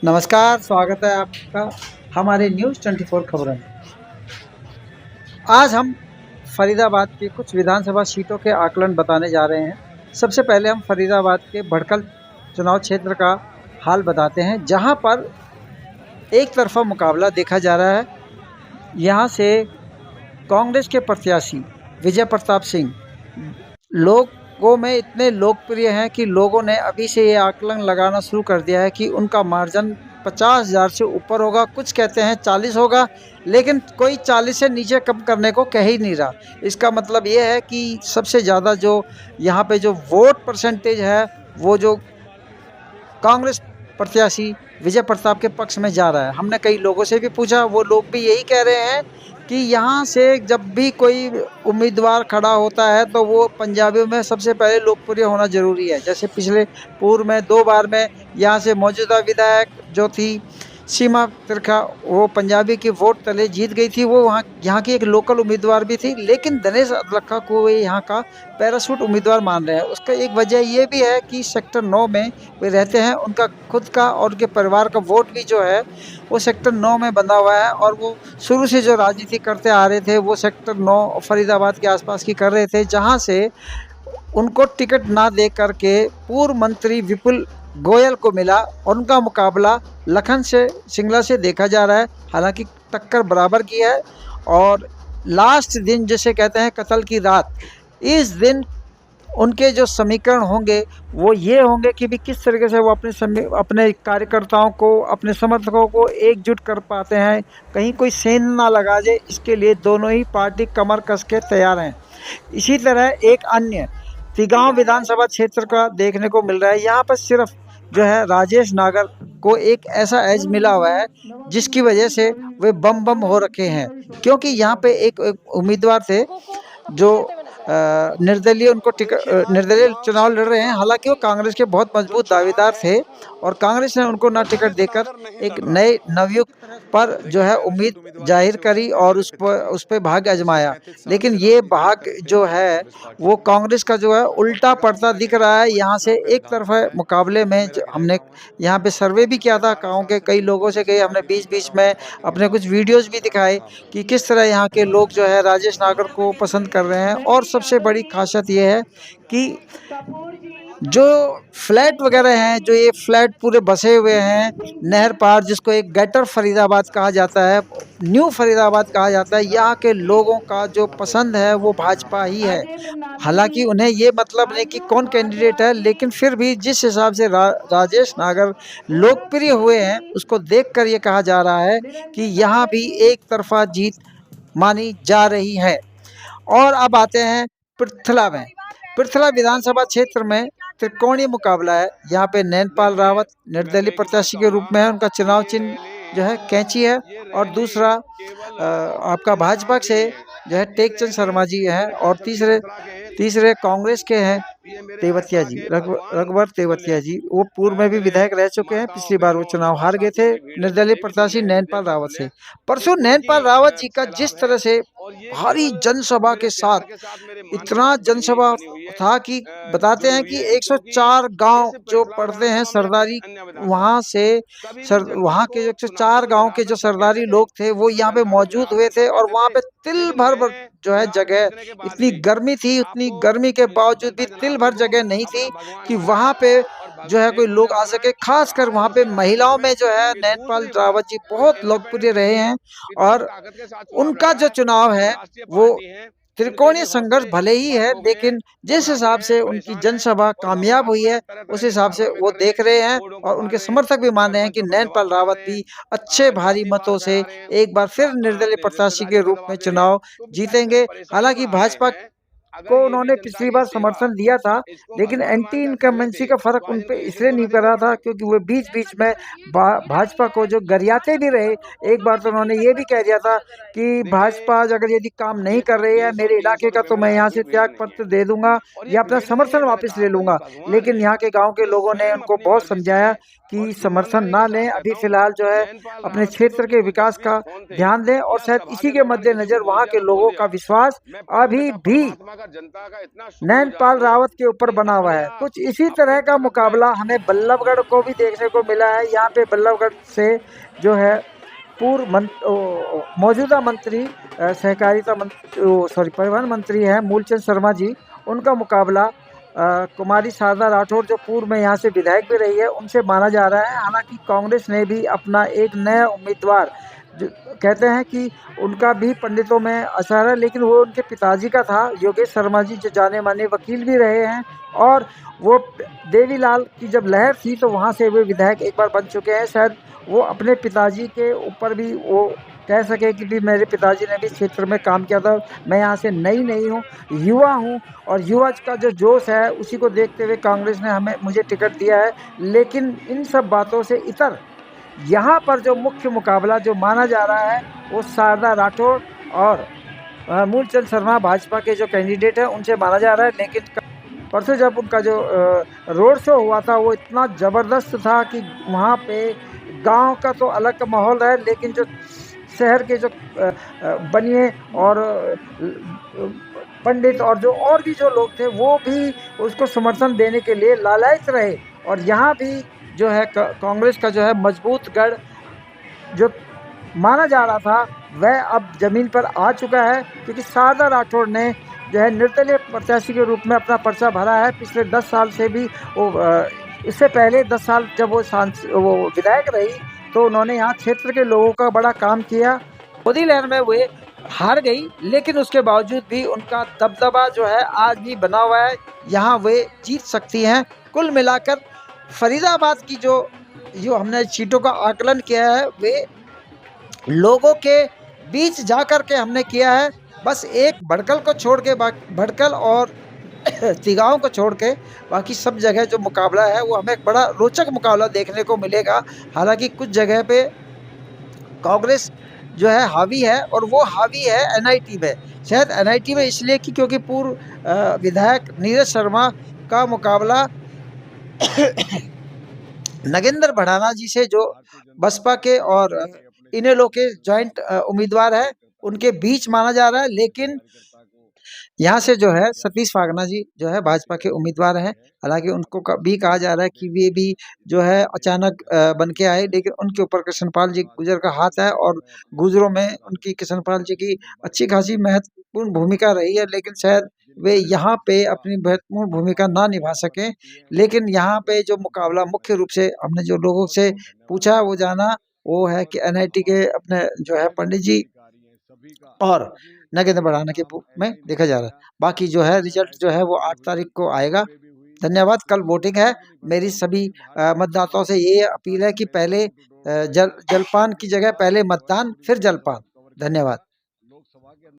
नमस्कार, स्वागत है आपका हमारे न्यूज़ 24 खबरों में। आज हम फरीदाबाद की कुछ विधानसभा सीटों के आकलन बताने जा रहे हैं। सबसे पहले हम फरीदाबाद के भटकल चुनाव क्षेत्र का हाल बताते हैं, जहां पर एक तरफा मुकाबला देखा जा रहा है। यहां से कांग्रेस के प्रत्याशी विजय प्रताप सिंह लोगों में इतने लोकप्रिय हैं कि लोगों ने अभी से ये आकलन लगाना शुरू कर दिया है कि उनका मार्जिन 50,000 से ऊपर होगा। कुछ कहते हैं 40 होगा, लेकिन कोई 40 से नीचे कम करने को कह ही नहीं रहा। इसका मतलब ये है कि सबसे ज़्यादा जो यहाँ पे जो वोट परसेंटेज है वो जो कांग्रेस प्रत्याशी विजय प्रताप के पक्ष में जा रहा है। हमने कई लोगों से भी पूछा, वो लोग भी यही कह रहे हैं कि यहाँ से जब भी कोई उम्मीदवार खड़ा होता है तो वो पंजाबियों में सबसे पहले लोकप्रिय होना ज़रूरी है। जैसे पिछले पूर्व में 2 बार में यहाँ से मौजूदा विधायक जो थी सीमा तिरखा, वो पंजाबी की वोट तले जीत गई थी। वो यहाँ की एक लोकल उम्मीदवार भी थी, लेकिन दिनेश अदलखा को वे यहाँ का पैराशूट उम्मीदवार मान रहे हैं। उसका एक वजह ये भी है कि सेक्टर 9 में वे रहते हैं। उनका खुद का और उनके परिवार का वोट भी जो है वो सेक्टर 9 में बंधा हुआ है, और वो शुरू से जो राजनीति करते आ रहे थे वो सेक्टर 9 फरीदाबाद के आसपास की कर रहे थे, जहाँ से उनको टिकट ना दे करके पूर्व मंत्री विपुल गोयल को मिला, और उनका मुकाबला लखन से सिंगला से देखा जा रहा है। हालांकि टक्कर बराबर की है, और लास्ट दिन जिसे कहते हैं कत्ल की रात, इस दिन उनके जो समीकरण होंगे वो ये होंगे कि भी किस तरीके से वो अपने कार्यकर्ताओं को, अपने समर्थकों को एकजुट कर पाते हैं, कहीं कोई सेंध ना लगा जाए। इसके लिए दोनों ही पार्टी कमर कस के तैयार हैं। इसी तरह एक अन्य तिगांव विधानसभा क्षेत्र का देखने को मिल रहा है। यहाँ पर सिर्फ जो है राजेश नागर को एक ऐसा एज मिला हुआ है जिसकी वजह से वे बम बम हो रखे हैं, क्योंकि यहाँ पे एक उम्मीदवार थे जो निर्दलीय निर्दलीय चुनाव लड़ रहे हैं। हालांकि वो कांग्रेस के बहुत मजबूत दावेदार थे, और कांग्रेस ने उनको ना टिकट देकर एक नए नवयुक्त पर जो है उम्मीद जाहिर करी और उस पर भाग्य आजमाया। लेकिन ये भाग्य जो है वो कांग्रेस का जो है उल्टा पड़ता दिख रहा है। यहाँ से एक तरफा मुकाबले में हमने यहाँ पे सर्वे भी किया था, गाँव के कई लोगों से, कई हमने बीच बीच में अपने कुछ वीडियोस भी दिखाए कि किस तरह यहाँ के लोग जो है राजेश नागर को पसंद कर रहे हैं। और सबसे बड़ी खासियत ये है कि जो फ्लैट वगैरह हैं, जो ये फ्लैट पूरे बसे हुए हैं नहर पार, जिसको एक ग्रेटर फरीदाबाद कहा जाता है, न्यू फरीदाबाद कहा जाता है, यहाँ के लोगों का जो पसंद है वो भाजपा ही है। हालांकि उन्हें ये मतलब नहीं कि कौन कैंडिडेट है, लेकिन फिर भी जिस हिसाब से राजेश नागर लोकप्रिय हुए हैं उसको देखकर ये कहा जा रहा है कि यहाँ भी एक तरफा जीत मानी जा रही है। और अब आते हैं पृथला में। पृथला विधानसभा क्षेत्र में त्रिकोणीय मुकाबला है। यहाँ पे नैनपाल रावत निर्दलीय प्रत्याशी के रूप में है, उनका चुनाव चिन्ह जो है कैंची है, और दूसरा आपका भाजपा से जो है टेकचंद शर्मा जी हैं, और तीसरे कांग्रेस के हैं तेवतिया जी, रघुवर तेवतिया जी। वो पूर्व में भी विधायक रह चुके हैं, पिछली बार वो चुनाव हार गए थे निर्दलीय प्रत्याशी नैनपाल रावत से। परसों नैनपाल रावत जी का जिस तरह से भारी जनसभा के साथ, इतना जनसभा था कि बताते हैं कि 104 गांव जो पड़ते हैं सरदारी, वहां वहां के 104 गांव के जो सरदारी लोग थे वो यहाँ पे मौजूद हुए थे, और वहां पे तिल भर जो है जगह, इतनी गर्मी थी, उतनी गर्मी के बावजूद भी तिल भर जगह नहीं थी कि वहां पे जो है कोई लोग आ सके। खासकर वहां पे महिलाओं में जो है नैनपाल रावत जी बहुत लोकप्रिय रहे हैं, और उनका जो चुनाव है वो त्रिकोणीय संघर्ष भले ही है, लेकिन जिस हिसाब से उनकी जनसभा कामयाब हुई है उस हिसाब से वो देख रहे हैं, और उनके समर्थक भी मान रहे हैं कि नैनपाल रावत भी अच्छे भारी मतों से एक बार फिर निर्दलीय प्रत्याशी के रूप में चुनाव जीतेंगे। हालांकि भाजपा को उन्होंने पिछली बार समर्थन दिया था, लेकिन एंटी इनकम्बेंसी का फर्क उन पे इसलिए नहीं कर रहा था क्योंकि वो बीच बीच में भाजपा को जो गरियाते भी रहे। एक बार तो उन्होंने ये भी कह दिया था कि भाजपा अगर यदि काम नहीं कर रही है मेरे इलाके का तो मैं यहाँ से त्याग पत्र दे दूंगा या अपना समर्थन वापस ले लूंगा। लेकिन यहाँ के गाँव के लोगों ने उनको बहुत समझाया कि समर्थन ना लें, अभी फिलहाल जो है अपने क्षेत्र के विकास का ध्यान दें, और शायद इसी के मद्देनजर वहाँ के लोगों का विश्वास अभी भी अगर जनता का इतना शुक्र नैनपाल रावत के ऊपर बना हुआ है। कुछ इसी तरह का मुकाबला हमें बल्लभगढ़ को भी देखने को मिला है। यहाँ पे बल्लभगढ़ से जो है मौजूदा मंत्री सहकारिता मंत्री सॉरी परिवहन मंत्री हैं मूलचंद शर्मा जी, उनका मुकाबला कुमारी शारदा राठौर जो पूर्व में यहाँ से विधायक भी रही है उनसे माना जा रहा है। हालांकि कांग्रेस ने भी अपना एक नया उम्मीदवार जो कहते हैं कि उनका भी पंडितों में असर है, लेकिन वो उनके पिताजी का था योगेश शर्मा जी, जो जाने माने वकील भी रहे हैं। और वो देवीलाल की जब लहर थी तो वहाँ से वे विधायक एक बार बन चुके हैं। शायद वो अपने पिताजी के ऊपर भी वो कह सके कि भी मेरे पिताजी ने भी इस क्षेत्र में काम किया था, मैं यहाँ से नई नहीं हूँ, युवा हूँ, और युवा का जो जोश है उसी को देखते हुए कांग्रेस ने मुझे टिकट दिया है। लेकिन इन सब बातों से इतर यहाँ पर जो मुख्य मुकाबला जो माना जा रहा है वो शारदा राठौर और मूलचंद शर्मा भाजपा के जो कैंडिडेट हैं उनसे माना जा रहा है। लेकिन परसों जब उनका जो रोड शो हुआ था वो इतना ज़बरदस्त था कि वहाँ पे गांव का तो अलग माहौल है, लेकिन जो शहर के जो बनिए और पंडित और जो और भी जो लोग थे वो भी उसको समर्थन देने के लिए लालायित रहे। और यहाँ भी जो है कांग्रेस का जो है मजबूत गढ़ जो माना जा रहा था वह अब जमीन पर आ चुका है, क्योंकि शारदा राठौर ने जो है निर्दलीय प्रत्याशी के रूप में अपना पर्चा भरा है। पिछले 10 साल से भी वो इससे पहले 10 साल जब वो विधायक रही तो उन्होंने यहाँ क्षेत्र के लोगों का बड़ा काम किया। मोदी लहर में वे हार गई, लेकिन उसके बावजूद भी उनका दबदबा जो है आज भी बना हुआ है, यहाँ वे जीत सकती हैं। कुल मिलाकर फरीदाबाद की जो हमने सीटों का आकलन किया है वे लोगों के बीच जा कर के हमने किया है। बस एक भड़कल को छोड़ के भड़कल और तिगाँव को छोड़ के बाकी सब जगह जो मुकाबला है वो हमें एक बड़ा रोचक मुकाबला देखने को मिलेगा। हालांकि कुछ जगह पे कांग्रेस जो है हावी है, और वो हावी है एनआईटी में। शायद एनआईटी में इसलिए कि क्योंकि पूर्व विधायक नीरज शर्मा का मुकाबला नगेंद्र भड़ाना जी से जो बसपा के और इनेलो के जॉइंट उम्मीदवार है उनके बीच माना जा रहा है। लेकिन यहाँ से जो है सतीश फागना जी जो है भाजपा के उम्मीदवार हैं। हालांकि उनको भी कहा जा रहा है कि वे भी जो है अचानक बन के आए, लेकिन उनके ऊपर कृष्णपाल जी गुर्जर का हाथ है, और गुर्जरों में उनकी कृष्णपाल जी की अच्छी खासी महत्वपूर्ण भूमिका रही है। लेकिन शायद वे यहाँ पे अपनी महत्वपूर्ण भूमिका ना निभा सकें। लेकिन यहाँ पे जो मुकाबला मुख्य रूप से हमने जो लोगों से पूछा वो जाना वो है कि एनआईटी के अपने जो है पंडित जी और नगेंद्र भड़ाना के रूप में देखा जा रहा है। बाकी जो है रिजल्ट जो है वो 8 तारीख को आएगा। धन्यवाद। कल वोटिंग है। मेरी सभी मतदाताओं से ये अपील है कि पहले जलपान की जगह पहले मतदान फिर जलपान। धन्यवाद।